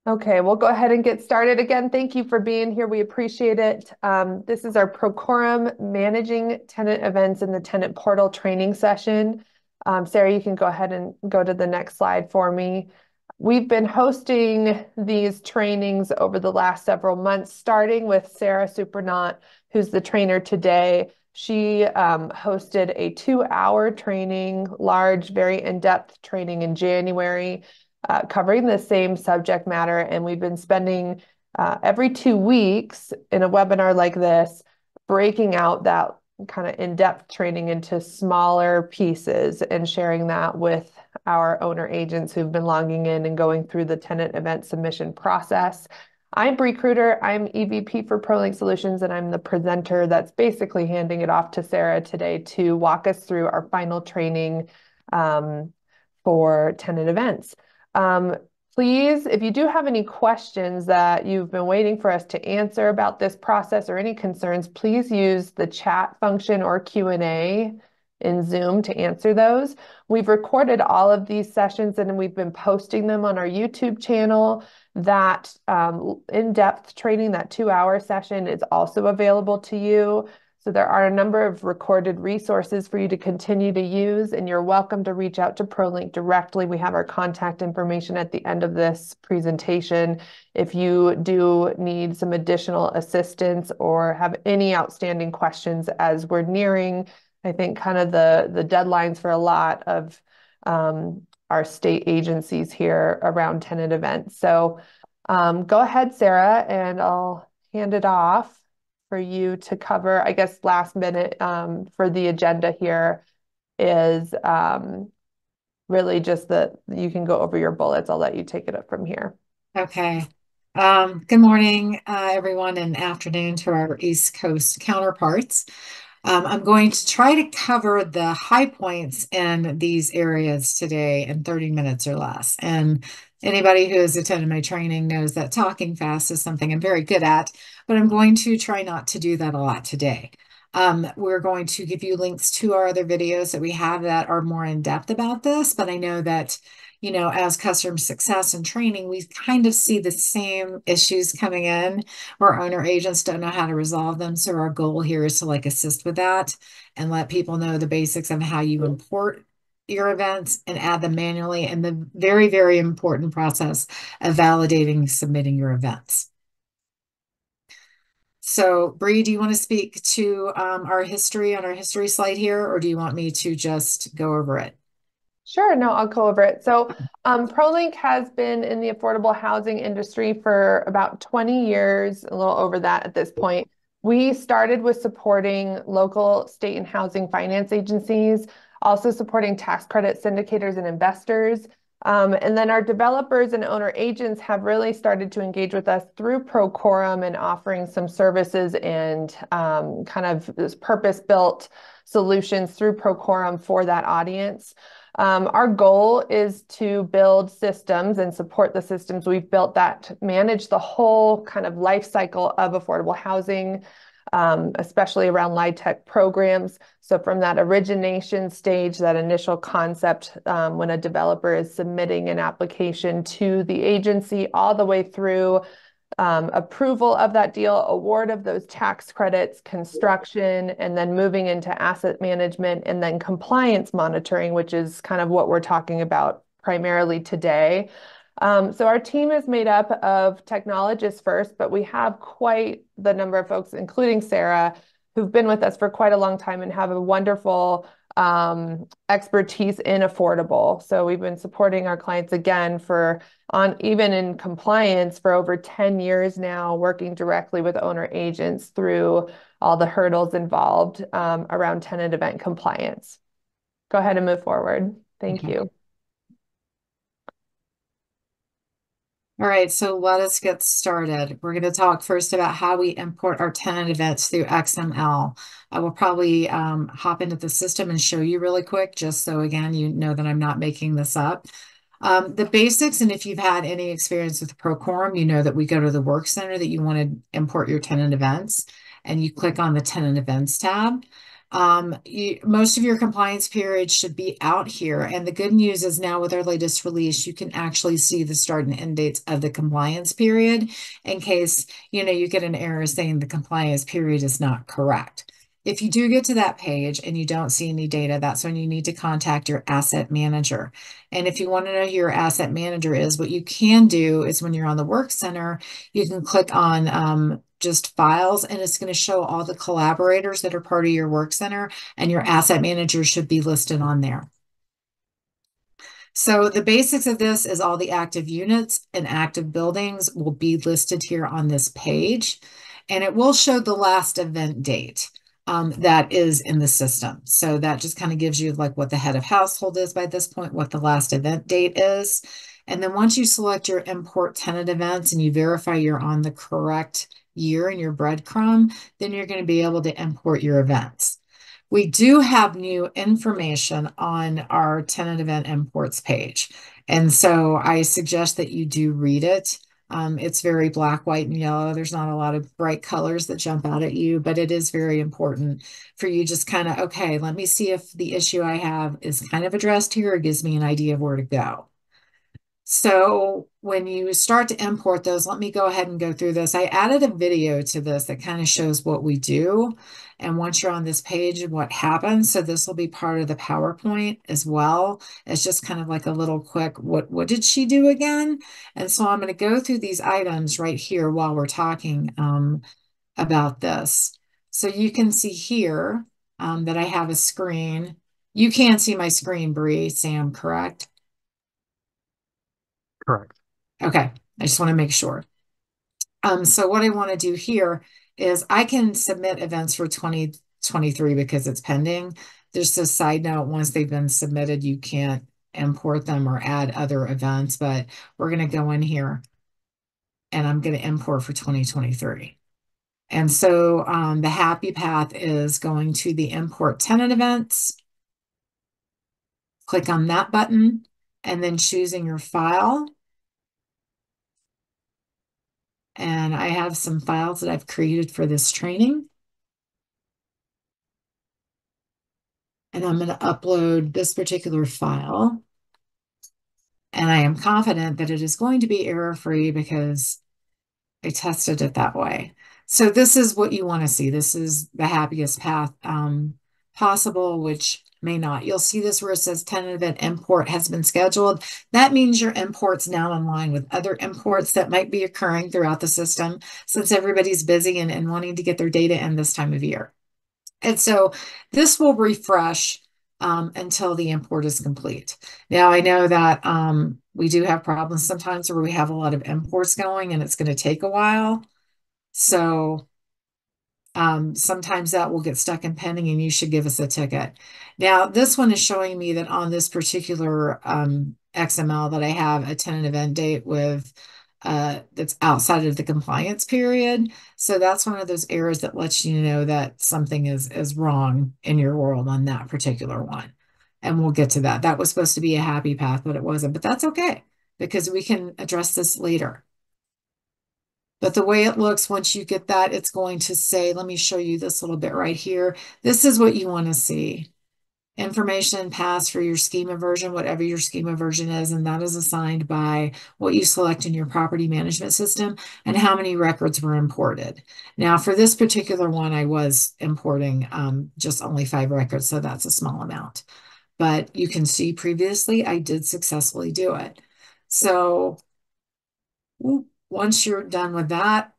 Okay, we'll go ahead and get started again. Thank you for being here. We appreciate it. This is our Procorem Managing Tenant Events in the Tenant Portal training session. Sarah, you can go ahead and go to the next slide for me. We've been hosting these trainings over the last several months, starting with Sarah Supernaut, who's the trainer today. She hosted a 2-hour training, large, very in-depth training in January, covering the same subject matter. And we've been spending every 2 weeks in a webinar like this, breaking out that kind of in-depth training into smaller pieces and sharing that with our owner agents who've been logging in and going through the tenant event submission process. I'm Bree Kruder. I'm EVP for ProLink Solutions, and I'm the presenter that's basically handing it off to Sarah today to walk us through our final training for tenant events. Please, if you do have any questions that you've been waiting for us to answer about this process or any concerns, please use the chat function or Q&A in Zoom to answer those. We've recorded all of these sessions and we've been posting them on our YouTube channel. That in-depth training, that 2-hour session, is also available to you. So there are a number of recorded resources for you to continue to use, and you're welcome to reach out to ProLink directly. We have our contact information at the end of this presentation. If you do need some additional assistance or have any outstanding questions, as we're nearing, I think, kind of the deadlines for a lot of our state agencies here around tenant events. So go ahead, Sarah, and I'll hand it off for you to cover. I guess last minute for the agenda here is really just that you can go over your bullets. I'll let you take it up from here. Okay. Good morning, everyone, and afternoon to our East Coast counterparts. I'm going to try to cover the high points in these areas today in 30 minutes or less. And anybody who has attended my training knows that talking fast is something I'm very good at, but I'm going to try not to do that a lot today. We're going to give you links to our other videos that we have that are more in depth about this, but I know that as customer success and training, we kind of see the same issues coming in where owner agents don't know how to resolve them. So our goal here is to assist with that and let people know the basics of how you import your events and add them manually, and the very, very important process of validating, submitting your events. So, Bree, do you want to speak to our history on our history slide here, or do you want me to just go over it? Sure, no, I'll go over it. So ProLink has been in the affordable housing industry for about 20 years, a little over that at this point. We started with supporting local, state, and housing finance agencies, also supporting tax credit syndicators and investors. And then our developers and owner agents have really started to engage with us through Procorem and offering some services and kind of this purpose-built solutions through Procorem for that audience. Our goal is to build systems and support the systems we've built that manage the whole kind of life cycle of affordable housing, especially around LIHTC programs. So from that origination stage, that initial concept, when a developer is submitting an application to the agency, all the way through approval of that deal, award of those tax credits, construction, and then moving into asset management and then compliance monitoring, which is kind of what we're talking about primarily today. So our team is made up of technologists first, but we have quite the number of folks, including Sarah, who've been with us for quite a long time and have a wonderful expertise in affordable. So we've been supporting our clients again even in compliance for over 10 years now, working directly with owner agents through all the hurdles involved around tenant event compliance. Go ahead and move forward. Thank Okay. you. All right, so let us get started. We're going to talk first about how we import our tenant events through XML. I will probably hop into the system and show you really quick, just so again, you know that I'm not making this up. The basics, and if you've had any experience with Procorem, you know that we go to the work center that you want to import your tenant events, and you click on the tenant events tab. Most of your compliance period should be out here. And the good news is now with our latest release, you can actually see the start and end dates of the compliance period in case, you get an error saying the compliance period is not correct. If you do get to that page and you don't see any data, that's when you need to contact your asset manager. And if you want to know who your asset manager is, what you can do is when you're on the work center, you can click on just files, and it's going to show all the collaborators that are part of your work center, and your asset manager should be listed on there. So the basics of this is all the active units and active buildings will be listed here on this page, and it will show the last event date that is in the system. So that just kind of gives you like what the head of household is by this point, what the last event date is. And then once you select your import tenant events and you verify you're on the correct year in your breadcrumb, then you're going to be able to import your events. We do have new information on our tenant event imports page. And so I suggest that you do read it. It's very black, white, and yellow. There's not a lot of bright colors that jump out at you, but it is very important for you just kind of, okay, let me see if the issue I have is kind of addressed here. It gives me an idea of where to go. So when you start to import those, let me go ahead and go through this. I added a video to this that kind of shows what we do. And once you're on this page, what happens. So this will be part of the PowerPoint as well. It's just kind of like a little quick, what did she do again? And so I'm going to go through these items right here while we're talking about this. So you can see here that I have a screen. You can't see my screen, Bree, Sam, correct? Correct. Okay, I just want to make sure. So what I want to do here is I can submit events for 2023 because it's pending. There's a side note, once they've been submitted, you can't import them or add other events, but we're going to go in here and I'm going to import for 2023. And so the happy path is going to the import tenant events. Click on that button and then choosing your file. And I have some files that I've created for this training. And I'm going to upload this particular file. And I am confident that it is going to be error-free because I tested it that way. So this is what you want to see. This is the happiest path possible, which may not. You'll see this where it says tenant event import has been scheduled. That means your import's now in line with other imports that might be occurring throughout the system since everybody's busy and wanting to get their data in this time of year. And so this will refresh until the import is complete. Now, I know that we do have problems sometimes where we have a lot of imports going and it's going to take a while. So sometimes that will get stuck in pending and you should give us a ticket. Now, this one is showing me that on this particular XML that I have a tenant event date with that's outside of the compliance period. So that's one of those errors that lets you know that something is wrong in your world on that particular one. And we'll get to that. That was supposed to be a happy path, but it wasn't. But that's okay because we can address this later. But the way it looks, once you get that, it's going to say, let me show you this little bit right here. This is what you want to see. Information passed for your schema version, whatever your schema version is, and that is assigned by what you select in your property management system and how many records were imported. Now, for this particular one, I was importing just only 5 records, so that's a small amount. But you can see previously, I did successfully do it. So once you're done with that,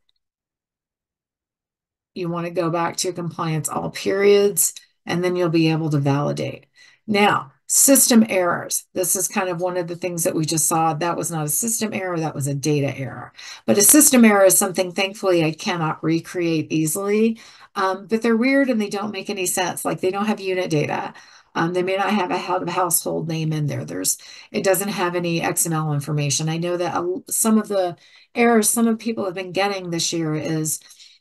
you want to go back to compliance all periods, and then you'll be able to validate. Now, system errors. This is kind of one of the things that we just saw. That was not a system error, that was a data error. But a system error is something, thankfully, I cannot recreate easily. But they're weird and they don't make any sense. Like they don't have unit data. They may not have a household name in there. It doesn't have any XML information. I know that some of the errors some of people have been getting this year is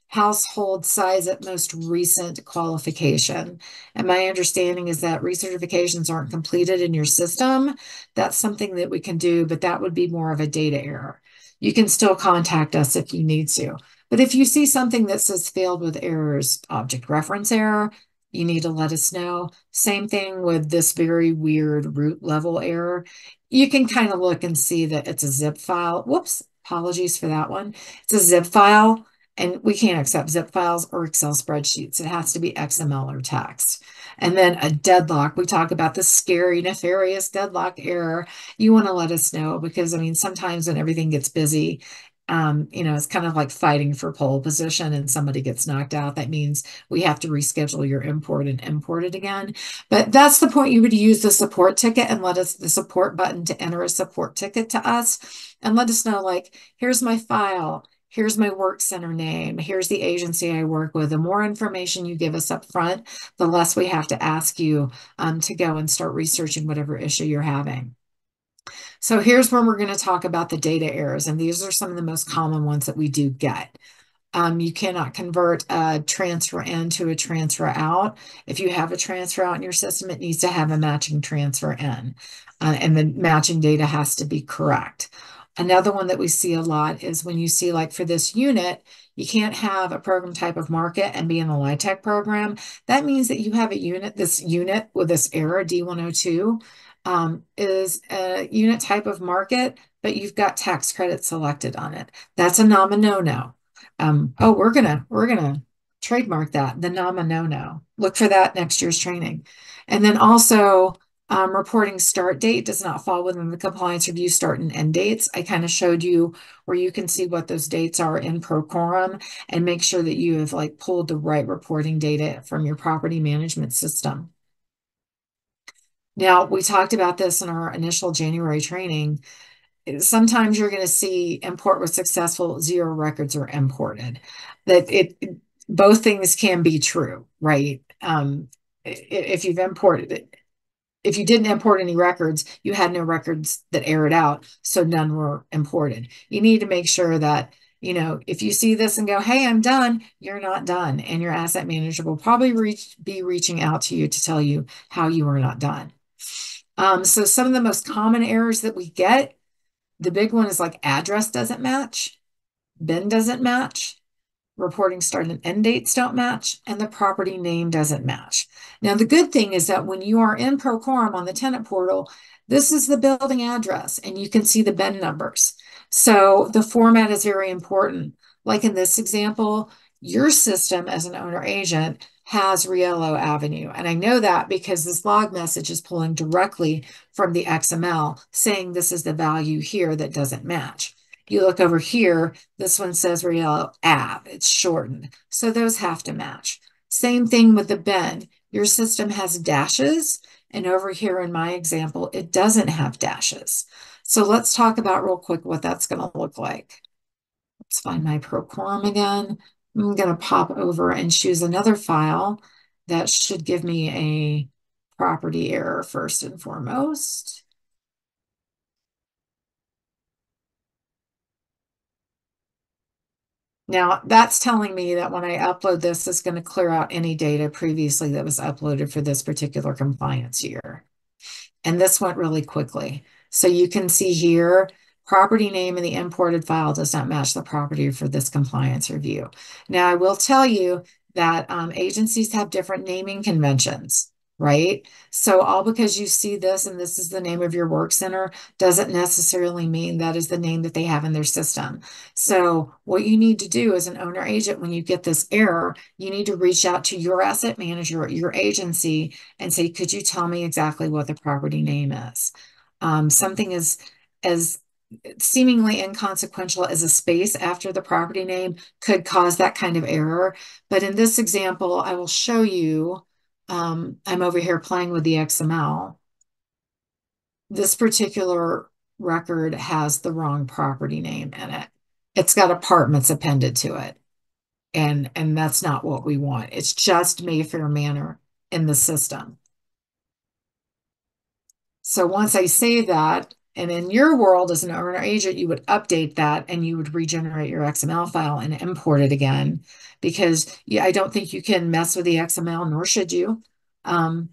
household size at most recent qualification. And my understanding is that recertifications aren't completed in your system. That's something that we can do, but that would be more of a data error. You can still contact us if you need to. But if you see something that says failed with errors, object reference error, tenant you need to let us know. Same thing with this very weird root level error. You can kind of look and see that it's a zip file. Whoops, apologies for that one. It's a zip file, and we can't accept zip files or Excel spreadsheets. It has to be XML or text. And then a deadlock. We talk about the scary, nefarious deadlock error. You want to let us know because, I mean, sometimes when everything gets busy, it's kind of like fighting for pole position and somebody gets knocked out. That means we have to reschedule your import and import it again. But that's the point. You would use the support ticket and the support button to enter a support ticket to us and let us know, like, here's my file. Here's my work center name. Here's the agency I work with. The more information you give us up front, the less we have to ask you to go and start researching whatever issue you're having. So here's where we're going to talk about the data errors, and these are some of the most common ones that we do get. You cannot convert a transfer in to a transfer out. If you have a transfer out in your system, it needs to have a matching transfer in, and the matching data has to be correct. Another one that we see a lot is when you see, like, for this unit, you can't have a program type of market and be in the LIHTC program. That means that you have a unit, this unit with this error D102 is a unit type of market, but you've got tax credit selected on it. That's a no-no. Oh, we're gonna trademark that, the no. Look for that next year's training. And then also reporting start date does not fall within the compliance review start and end dates. I kind of showed you where you can see what those dates are in Procorem and make sure that you have, like, pulled the right reporting data from your property management system. Now, we talked about this in our initial January training. Sometimes you're going to see import was successful, 0 records are imported. Both things can be true, right? If you've imported it, if you didn't import any records, you had no records that aired out, so none were imported. You need to make sure that, if you see this and go, hey, I'm done, you're not done. And your asset manager will probably be reaching out to you to tell you how you are not done. So some of the most common errors that we get, the big one is like address doesn't match, bin doesn't match, reporting start and end dates don't match, and the property name doesn't match. Now, the good thing is that when you are in Procorem on the tenant portal, this is the building address and you can see the bin numbers. So the format is very important. Like in this example, your system as an owner agent has Riello Avenue. And I know that because this log message is pulling directly from the XML saying this is the value here that doesn't match. You look over here, this one says Riello Ave, it's shortened. So those have to match. Same thing with the bin. Your system has dashes, and over here in my example, it doesn't have dashes. So let's talk about real quick what that's going to look like. Let's find my Procorem again. I'm going to pop over and choose another file that should give me a property error first and foremost. Now, that's telling me that when I upload this, it's going to clear out any data previously that was uploaded for this particular compliance year. And this went really quickly. So you can see here, property name in the imported file does not match the property for this compliance review. Now, I will tell you that agencies have different naming conventions, right? So all because you see this and this is the name of your work center doesn't necessarily mean that is the name that they have in their system. So what you need to do as an owner agent when you get this error, you need to reach out to your asset manager or your agency and say, could you tell me exactly what the property name is? Something as seemingly inconsequential as a space after the property name could cause that kind of error. But in this example, I will show you, I'm over here playing with the XML. This particular record has the wrong property name in it. It's got apartments appended to it. And that's not what we want. It's just Mayfair Manor in the system. So once I say that, and in your world as an owner agent, you would update that and you would regenerate your XML file and import it again because I don't think you can mess with the XML, nor should you. And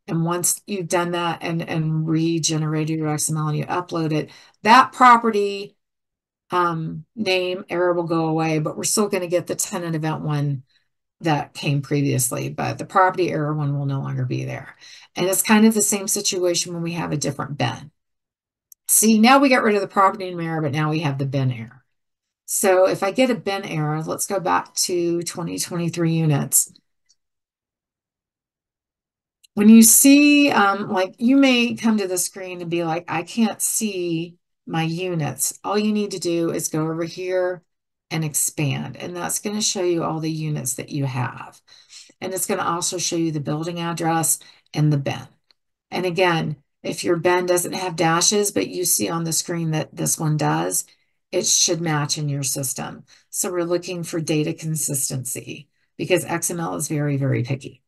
once you've done that and regenerated your XML and you upload it, that property name error will go away, but we're still going to get the tenant event one that came previously, but the property error one will no longer be there. And it's kind of the same situation when we have a different bin. See, now we got rid of the property name error, but now we have the bin error. So if I get a bin error, let's go back to 2023 units. When you see, like you may come to the screen and be like, I can't see my units. All you need to do is go over here and expand, and that's going to show you all the units that you have. And it's going to also show you the building address and the bin. And again, if your bin doesn't have dashes, but you see on the screen that this one does, it should match in your system. So we're looking for data consistency because XML is very, very picky.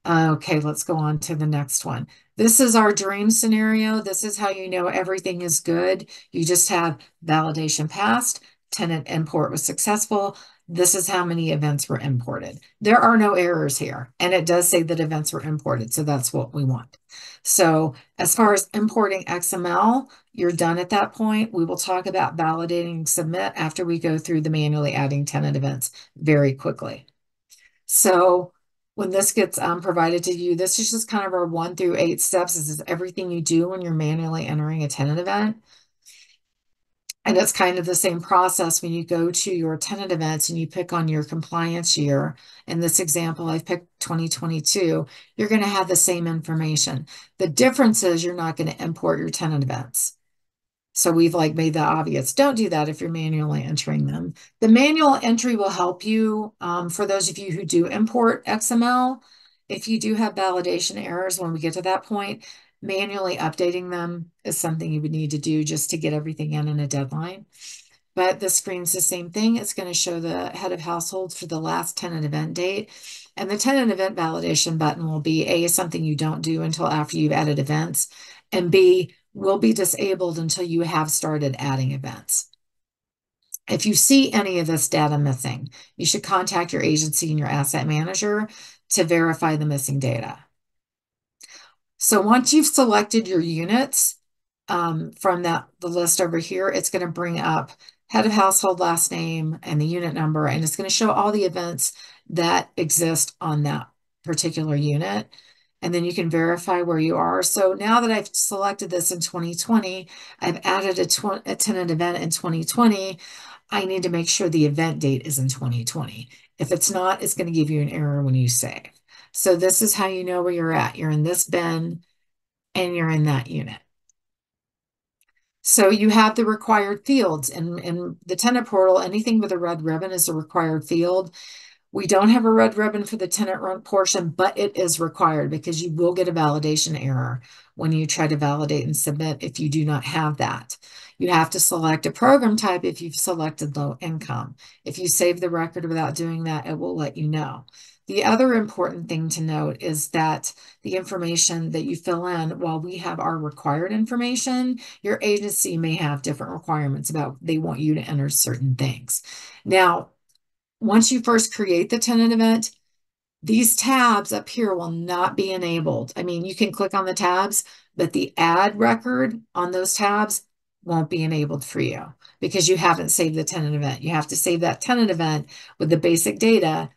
Okay, let's go on to the next one. This is our dream scenario. This is how you know everything is good. You just have validation passed, tenant import was successful. This is how many events were imported. There are no errors here, and it does say that events were imported, so that's what we want. So as far as importing XML, you're done at that point. We will talk about validating and submit after we go through the manually adding tenant events very quickly. So when this gets provided to you, this is just kind of our 1 through 8 steps. This is everything you do when you're manually entering a tenant event. And it's kind of the same process when you go to your tenant events and you pick on your compliance year. In this example, I've picked 2022. You're going to have the same information. The difference is you're not going to import your tenant events. So we've like made that obvious. Don't do that if you're manually entering them. The manual entry will help you for those of you who do import XML. If you do have validation errors when we get to that point, manually updating them is something you would need to do just to get everything in a deadline. But the screen's the same thing. It's going to show the head of households for the last tenant event date. And the tenant event validation button will be A, something you don't do until after you've added events, and B, will be disabled until you have started adding events. If you see any of this data missing, you should contact your agency and your asset manager to verify the missing data. So once you've selected your units from the list over here, it's going to bring up head of household, last name, and the unit number, and it's going to show all the events that exist on that particular unit. And then you can verify where you are. So now that I've selected this in 2020, I've added a tenant event in 2020. I need to make sure the event date is in 2020. If it's not, it's going to give you an error when you save. So this is how you know where you're at. You're in this bin and you're in that unit. So you have the required fields in the tenant portal. Anything with a red ribbon is a required field. We don't have a red ribbon for the tenant run portion, but it is required because you will get a validation error when you try to validate and submit if you do not have that. You have to select a program type if you've selected low income. If you save the record without doing that, it will let you know. The other important thing to note is that the information that you fill in, while we have our required information, your agency may have different requirements about they want you to enter certain things. Now, once you first create the tenant event, these tabs up here will not be enabled. I mean, you can click on the tabs, but the add record on those tabs won't be enabled for you because you haven't saved the tenant event. You have to save that tenant event with the basic data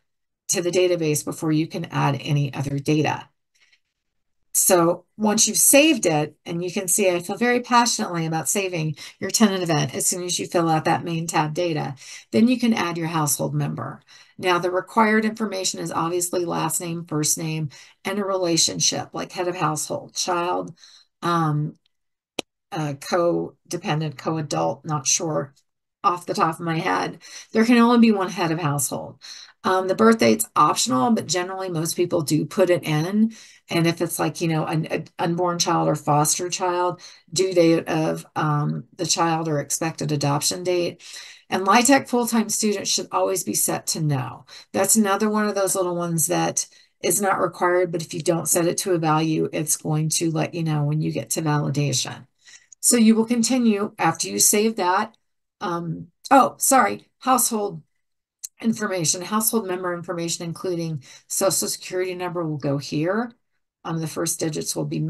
to the database before you can add any other data. So once you've saved it, and you can see I feel very passionately about saving your tenant event as soon as you fill out that main tab data, then you can add your household member. Now, the required information is obviously last name, first name, and a relationship like head of household, child, co-dependent, co-adult, not sure off the top of my head. There can only be one head of household. The birth date's optional, but generally most people do put it in. And if it's like, you know, an unborn child or foster child, due date of the child or expected adoption date. And LIHTC full-time students should always be set to no. That's another one of those little ones that is not required, but if you don't set it to a value, it's going to let you know when you get to validation. So you will continue after you save that. Household information, household member information, including social security number will go here. The first digits will be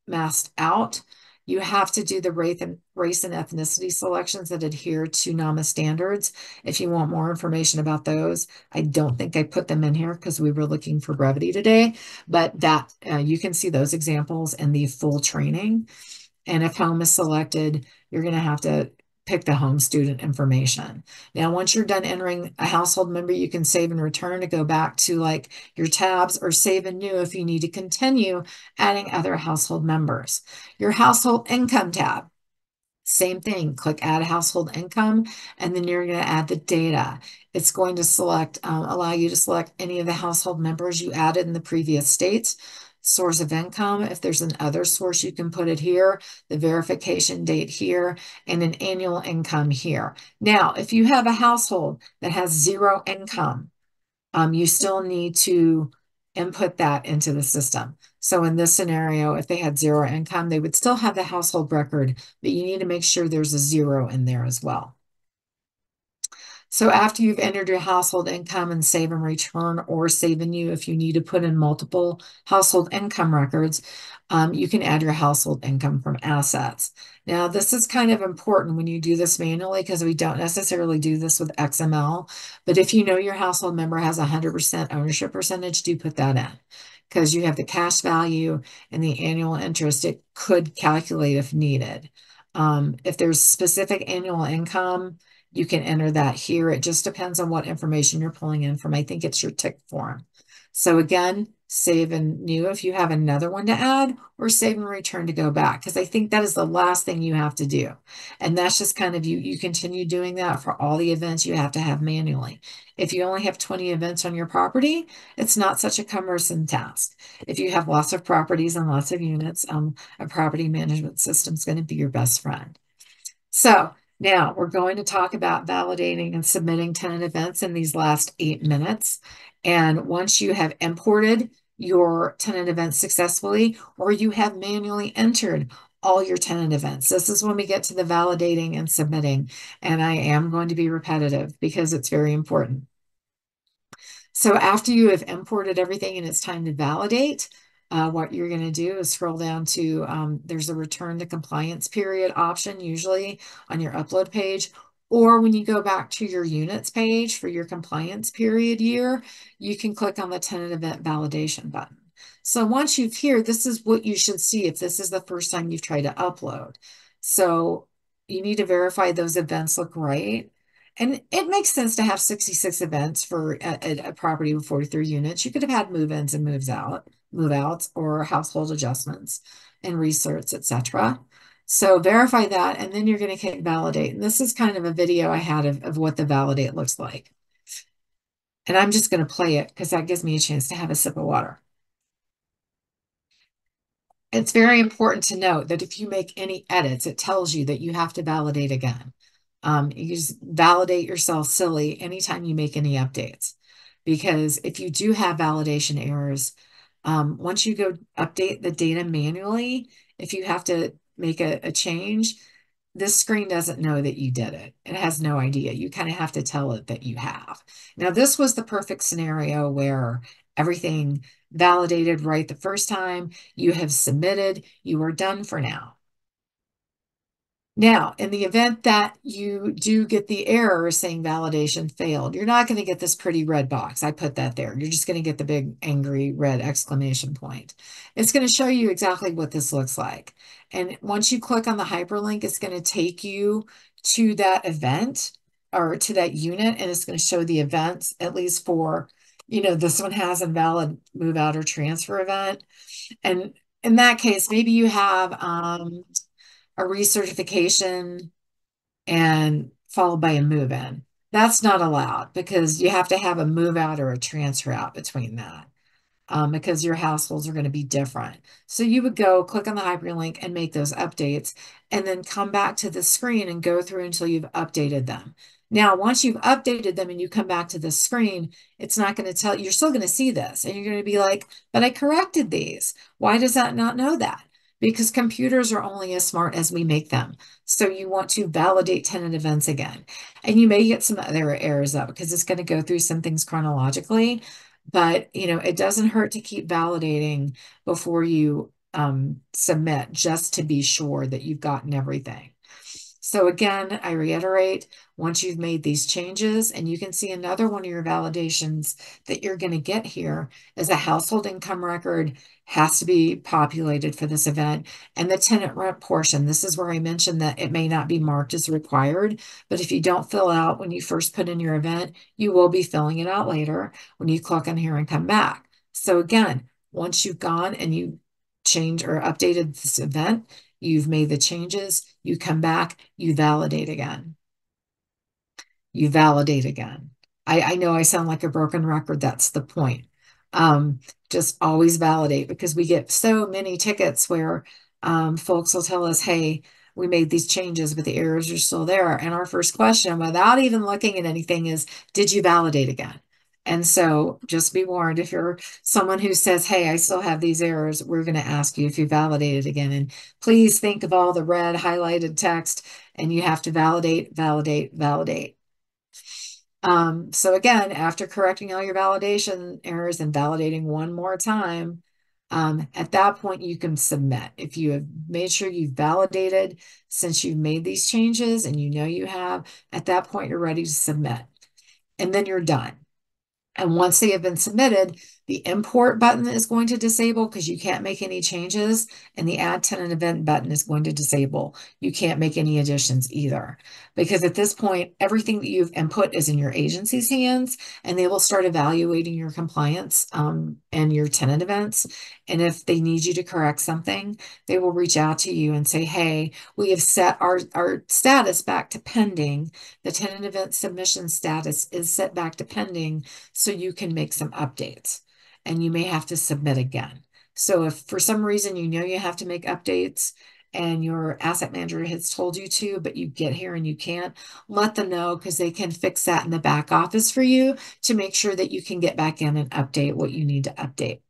masked out. You have to do the race and ethnicity selections that adhere to NAMA standards. If you want more information about those, I don't think I put them in here because we were looking for brevity today, but that you can see those examples in the full training. And if home is selected, you're going to have to pick the home student information. Now, once you're done entering a household member, you can save and return to go back to like your tabs, or save and new if you need to continue adding other household members. Your household income tab, same thing, click add household income, and then you're going to add the data. It's going to allow you to select any of the household members you added in the previous states. Source of income, if there's another source, you can put it here, the verification date here, and an annual income here. Now, if you have a household that has zero income, you still need to input that into the system. So in this scenario, if they had zero income, they would still have the household record, but you need to make sure there's a zero in there as well. So after you've entered your household income and save and return, or save and new, if you need to put in multiple household income records, you can add your household income from assets. Now, this is kind of important when you do this manually because we don't necessarily do this with XML. But if you know your household member has 100% ownership percentage, do put that in because you have the cash value and the annual interest. It could calculate if needed. If there's specific annual income, you can enter that here. It just depends on what information you're pulling in from. I think it's your tick form. So again, save and new if you have another one to add, or save and return to go back, because I think that is the last thing you have to do. And that's just kind of you continue doing that for all the events you have to have manually. If you only have 20 events on your property, it's not such a cumbersome task. If you have lots of properties and lots of units, a property management system is going to be your best friend. So now we're going to talk about validating and submitting tenant events in these last 8 minutes. And once you have imported your tenant events successfully, or you have manually entered all your tenant events, this is when we get to the validating and submitting. And I am going to be repetitive because it's very important. So after you have imported everything and it's time to validate, what you're going to do is scroll down to, there's a return to compliance period option, usually on your upload page, or when you go back to your units page for your compliance period year, you can click on the tenant event validation button. So once you've here, this is what you should see if this is the first time you've tried to upload. So you need to verify those events look right. And it makes sense to have 66 events for a property with 43 units. You could have had move-ins and move-outs, or household adjustments and research, etc. So verify that, and then you're going to click validate. And this is kind of a video I had of what the validate looks like. And I'm just going to play it because that gives me a chance to have a sip of water. It's very important to note that if you make any edits, it tells you that you have to validate again. You just validate yourself silly anytime you make any updates, because if you do have validation errors, once you go update the data manually, if you have to make a change, this screen doesn't know that you did it. It has no idea. You kind of have to tell it that you have. Now, this was the perfect scenario where everything validated right the first time, you have submitted, you are done for now. Now, in the event that you do get the error saying validation failed, you're not going to get this pretty red box. I put that there. You're just going to get the big angry red exclamation point. It's going to show you exactly what this looks like. And once you click on the hyperlink, it's going to take you to that event or to that unit, and it's going to show the events, at least for, this one has a valid move out or transfer event. And in that case, maybe you have a recertification and followed by a move-in. That's not allowed because you have to have a move-out or a transfer out between that, because your households are going to be different. So you would go click on the hyperlink and make those updates, and then come back to the screen and go through until you've updated them. Now, once you've updated them and you come back to the screen, it's not going to tell you, you're still going to see this, and you're going to be like, but I corrected these. Why does that not know that? Because computers are only as smart as we make them. So you want to validate tenant events again. And you may get some other errors up because it's going to go through some things chronologically. But, it doesn't hurt to keep validating before you submit just to be sure that you've gotten everything. So again, I reiterate, once you've made these changes, and you can see another one of your validations that you're going to get here is a household income record has to be populated for this event. And the tenant rent portion, this is where I mentioned that it may not be marked as required, but if you don't fill out when you first put in your event, you will be filling it out later when you click on here and come back. So again, once you've gone and you changed or updated this event, you've made the changes, you come back, you validate again. You validate again. I know I sound like a broken record. That's the point. Just always validate, because we get so many tickets where folks will tell us, hey, we made these changes, but the errors are still there. And our first question, without even looking at anything, is, did you validate again? And so just be warned, if you're someone who says, hey, I still have these errors, we're going to ask you if you validated again. And please think of all the red highlighted text, and you have to validate, validate, validate. So again, after correcting all your validation errors and validating one more time, at that point you can submit. If you have made sure you've validated since you've made these changes and you know you have, at that point you're ready to submit. And then you're done. And once they have been submitted, the import button is going to disable because you can't make any changes, and the add tenant event button is going to disable. You can't make any additions either, because at this point, everything that you've input is in your agency's hands, and they will start evaluating your compliance and your tenant events. And if they need you to correct something, they will reach out to you and say, hey, we have set our status back to pending. The tenant event submission status is set back to pending, so you can make some updates, and you may have to submit again. So if for some reason you know you have to make updates and your asset manager has told you to, but you get here and you can't, let them know, because they can fix that in the back office for you to make sure that you can get back in and update what you need to update.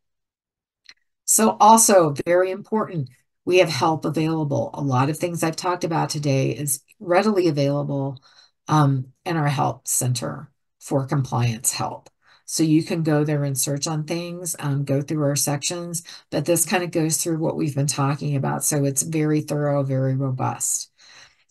So also very important, we have help available. A lot of things I've talked about today is readily available in our help center for compliance help. So you can go there and search on things, go through our sections, but this kind of goes through what we've been talking about. So it's very thorough, very robust.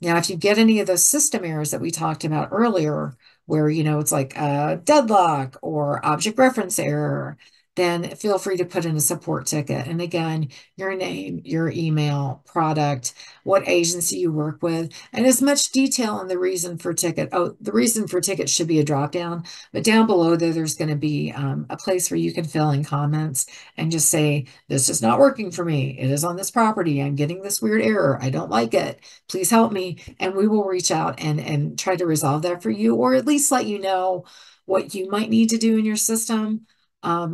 Now, if you get any of those system errors that we talked about earlier, where, it's like a deadlock or object reference error, then feel free to put in a support ticket. And again, your name, your email, product, what agency you work with, and as much detail on the reason for ticket. Oh, the reason for ticket should be a drop down, but down below there, there's going to be a place where you can fill in comments and just say, this is not working for me. It is on this property. I'm getting this weird error. I don't like it. Please help me. And we will reach out and try to resolve that for you, or at least let you know what you might need to do in your system,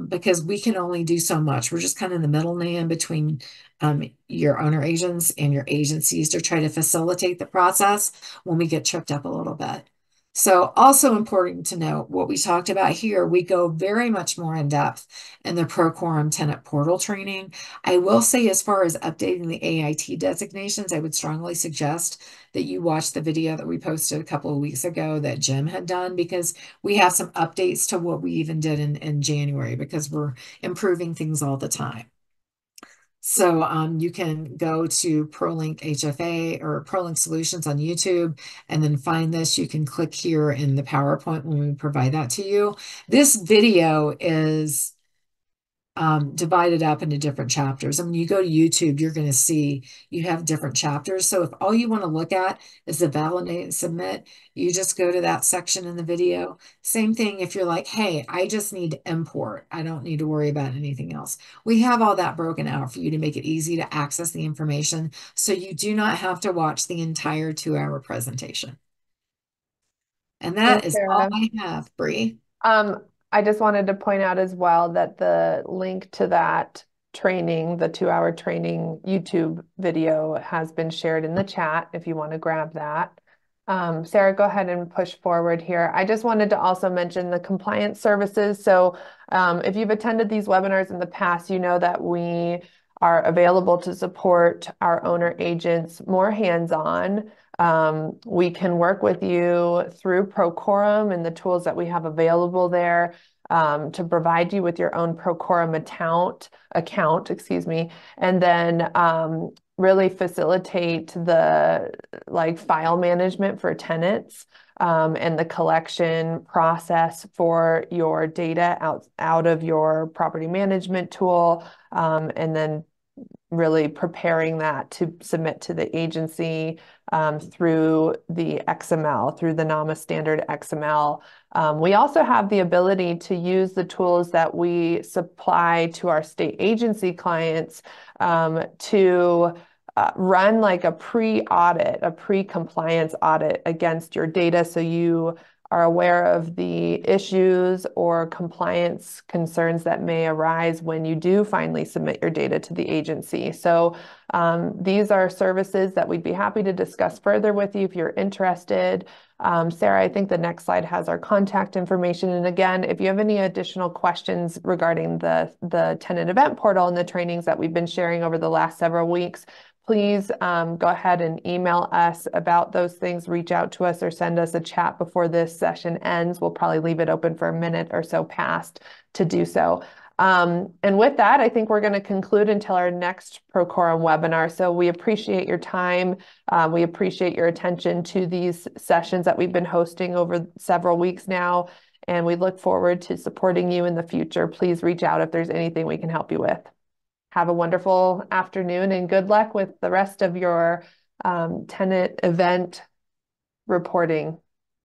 because we can only do so much. We're just kind of the middleman between your owner agents and your agencies to try to facilitate the process when we get tripped up a little bit. So also important to note, what we talked about here, we go very much more in depth in the Procorem tenant portal training. I will say, as far as updating the AIT designations, I would strongly suggest that you watch the video that we posted a couple of weeks ago that Jim had done, because we have some updates to what we even did in January, because we're improving things all the time. So you can go to ProLink HFA or ProLink Solutions on YouTube and then find this. You can click here in the PowerPoint when we provide that to you. This video is divided up into different chapters. And when you go to YouTube, you're going to see you have different chapters. So if all you want to look at is the validate and submit, you just go to that section in the video. Same thing if you're like, hey, I just need import. I don't need to worry about anything else. We have all that broken out for you to make it easy to access the information, so you do not have to watch the entire 2-hour presentation. And that Thanks, is all Sarah. I have, Bree. Um, I just wanted to point out as well that the link to that training, the 2-hour training YouTube video, has been shared in the chat if you want to grab that. Sarah, go ahead and push forward here. I just wanted to also mention the compliance services. So if you've attended these webinars in the past, you know that we are available to support our owner agents more hands-on. We can work with you through Procorem and the tools that we have available there to provide you with your own Procorem account, excuse me, and then really facilitate the file management for tenants and the collection process for your data out of your property management tool, and then really preparing that to submit to the agency through the XML, through the NAMA standard XML. We also have the ability to use the tools that we supply to our state agency clients to run like a pre-audit, a pre-compliance audit against your data so you are aware of the issues or compliance concerns that may arise when you do finally submit your data to the agency. So these are services that we'd be happy to discuss further with you if you're interested. Sarah, I think the next slide has our contact information. And again, if you have any additional questions regarding the tenant event portal and the trainings that we've been sharing over the last several weeks, please go ahead and email us about those things, reach out to us or send us a chat before this session ends. We'll probably leave it open for a minute or so past to do so. And with that, I think we're going to conclude until our next Procorem webinar. So we appreciate your time. We appreciate your attention to these sessions that we've been hosting over several weeks now. And we look forward to supporting you in the future. Please reach out if there's anything we can help you with. Have a wonderful afternoon and good luck with the rest of your tenant event reporting.